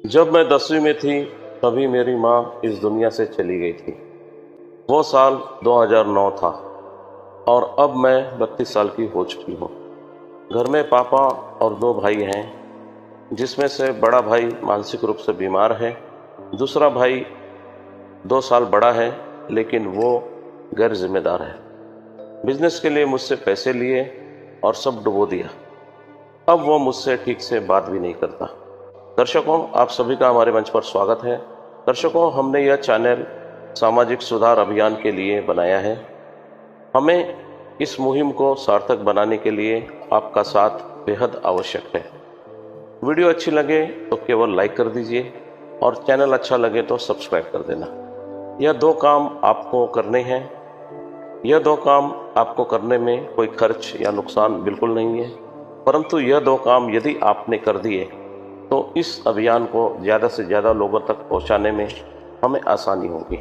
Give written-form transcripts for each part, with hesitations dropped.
जब मैं 10वीं में थी तभी मेरी माँ इस दुनिया से चली गई थी। वो साल 2009 था और अब मैं 32 साल की हो चुकी हूँ। घर में पापा और 2 भाई हैं, जिसमें से बड़ा भाई मानसिक रूप से बीमार है। दूसरा भाई 2 साल बड़ा है, लेकिन वो गैर जिम्मेदार है। बिजनेस के लिए मुझसे पैसे लिए और सब डुबो दिया। अब वो मुझसे ठीक से बात भी नहीं करता। दर्शकों, आप सभी का हमारे मंच पर स्वागत है। दर्शकों, हमने यह चैनल सामाजिक सुधार अभियान के लिए बनाया है। हमें इस मुहिम को सार्थक बनाने के लिए आपका साथ बेहद आवश्यक है। वीडियो अच्छी लगे तो केवल लाइक कर दीजिए और चैनल अच्छा लगे तो सब्सक्राइब कर देना। यह 2 काम आपको करने हैं। यह 2 काम आपको करने में कोई खर्च या नुकसान बिल्कुल नहीं है, परंतु यह 2 काम यदि आपने कर दिए तो इस अभियान को ज़्यादा से ज़्यादा लोगों तक पहुंचाने में हमें आसानी होगी।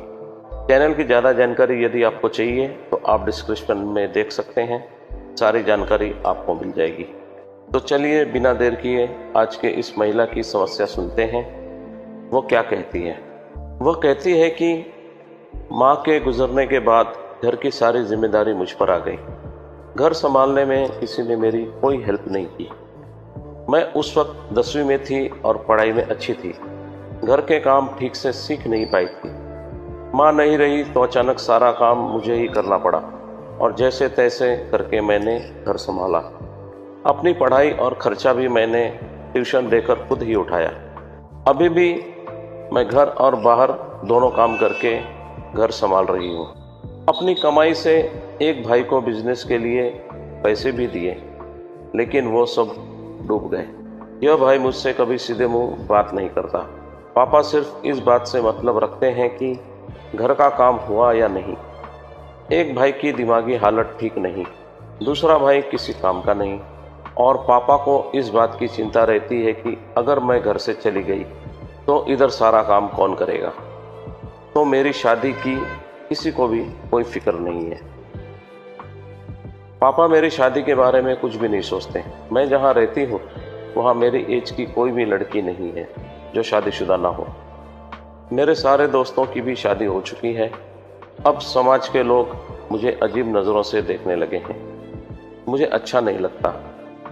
चैनल की ज़्यादा जानकारी यदि आपको चाहिए तो आप डिस्क्रिप्शन में देख सकते हैं, सारी जानकारी आपको मिल जाएगी। तो चलिए बिना देर किए आज के इस महिला की समस्या सुनते हैं। वो क्या कहती है? वो कहती है कि माँ के गुजरने के बाद घर की सारी जिम्मेदारी मुझ पर आ गई। घर संभालने में किसी ने मेरी कोई हेल्प नहीं की। मैं उस वक्त 10वीं में थी और पढ़ाई में अच्छी थी। घर के काम ठीक से सीख नहीं पाई थी। माँ नहीं रही तो अचानक सारा काम मुझे ही करना पड़ा और जैसे तैसे करके मैंने घर संभाला। अपनी पढ़ाई और खर्चा भी मैंने ट्यूशन देकर खुद ही उठाया। अभी भी मैं घर और बाहर दोनों काम करके घर संभाल रही हूँ। अपनी कमाई से एक भाई को बिजनेस के लिए पैसे भी दिए, लेकिन वो सब डूब गए। यह भाई मुझसे कभी सीधे मुंह बात नहीं करता। पापा सिर्फ इस बात से मतलब रखते हैं कि घर का काम हुआ या नहीं। एक भाई की दिमागी हालत ठीक नहीं, दूसरा भाई किसी काम का नहीं, और पापा को इस बात की चिंता रहती है कि अगर मैं घर से चली गई तो इधर सारा काम कौन करेगा। तो मेरी शादी की किसी को भी कोई फिक्र नहीं है। पापा मेरी शादी के बारे में कुछ भी नहीं सोचते। मैं जहाँ रहती हूँ वहाँ मेरी एज की कोई भी लड़की नहीं है जो शादीशुदा ना हो। मेरे सारे दोस्तों की भी शादी हो चुकी है। अब समाज के लोग मुझे अजीब नज़रों से देखने लगे हैं। मुझे अच्छा नहीं लगता।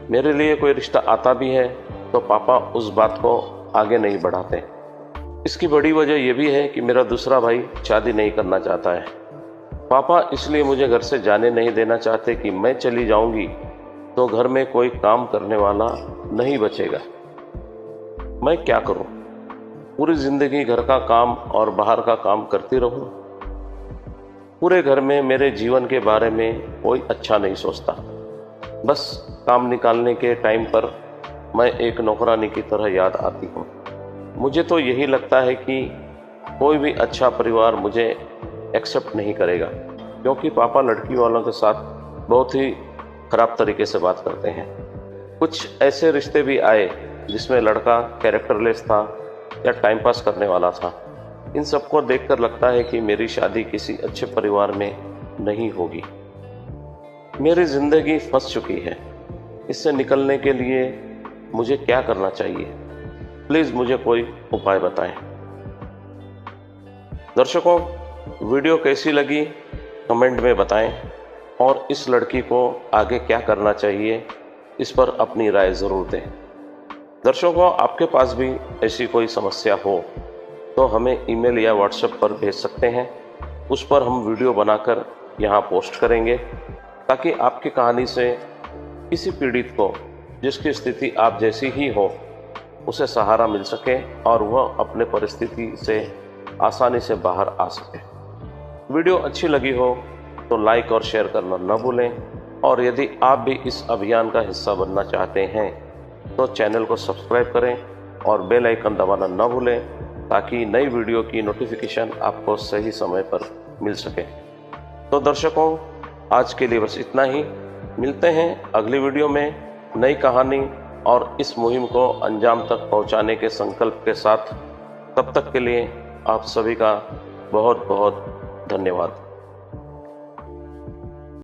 मेरे लिए कोई रिश्ता आता भी है तो पापा उस बात को आगे नहीं बढ़ाते। इसकी बड़ी वजह यह भी है कि मेरा दूसरा भाई शादी नहीं करना चाहता है। पापा इसलिए मुझे घर से जाने नहीं देना चाहते कि मैं चली जाऊंगी तो घर में कोई काम करने वाला नहीं बचेगा। मैं क्या करूं? पूरी जिंदगी घर का काम और बाहर का काम करती रहूं? पूरे घर में मेरे जीवन के बारे में कोई अच्छा नहीं सोचता। बस काम निकालने के टाइम पर मैं एक नौकरानी की तरह याद आती हूँ। मुझे तो यही लगता है कि कोई भी अच्छा परिवार मुझे एक्सेप्ट नहीं करेगा, क्योंकि पापा लड़की वालों के साथ बहुत ही खराब तरीके से बात करते हैं। कुछ ऐसे रिश्ते भी आए जिसमें लड़का कैरेक्टरलेस था या टाइम पास करने वाला था। इन सबको देखकर लगता है कि मेरी शादी किसी अच्छे परिवार में नहीं होगी। मेरी जिंदगी फंस चुकी है। इससे निकलने के लिए मुझे क्या करना चाहिए? प्लीज़ मुझे कोई उपाय बताएं। दर्शकों, वीडियो कैसी लगी कमेंट में बताएं और इस लड़की को आगे क्या करना चाहिए इस पर अपनी राय ज़रूर दें। दर्शकों, आपके पास भी ऐसी कोई समस्या हो तो हमें ईमेल या व्हाट्सएप पर भेज सकते हैं। उस पर हम वीडियो बनाकर यहाँ पोस्ट करेंगे ताकि आपकी कहानी से किसी पीड़ित को, जिसकी स्थिति आप जैसी ही हो, उसे सहारा मिल सके और वह अपने परिस्थिति से आसानी से बाहर आ सके। वीडियो अच्छी लगी हो तो लाइक और शेयर करना न भूलें, और यदि आप भी इस अभियान का हिस्सा बनना चाहते हैं तो चैनल को सब्सक्राइब करें और बेल आइकन दबाना न भूलें, ताकि नई वीडियो की नोटिफिकेशन आपको सही समय पर मिल सके। तो दर्शकों, आज के लिए बस इतना ही। मिलते हैं अगली वीडियो में नई कहानी और इस मुहिम को अंजाम तक पहुंचाने के संकल्प के साथ। तब तक के लिए आप सभी का बहुत बहुत धन्यवाद।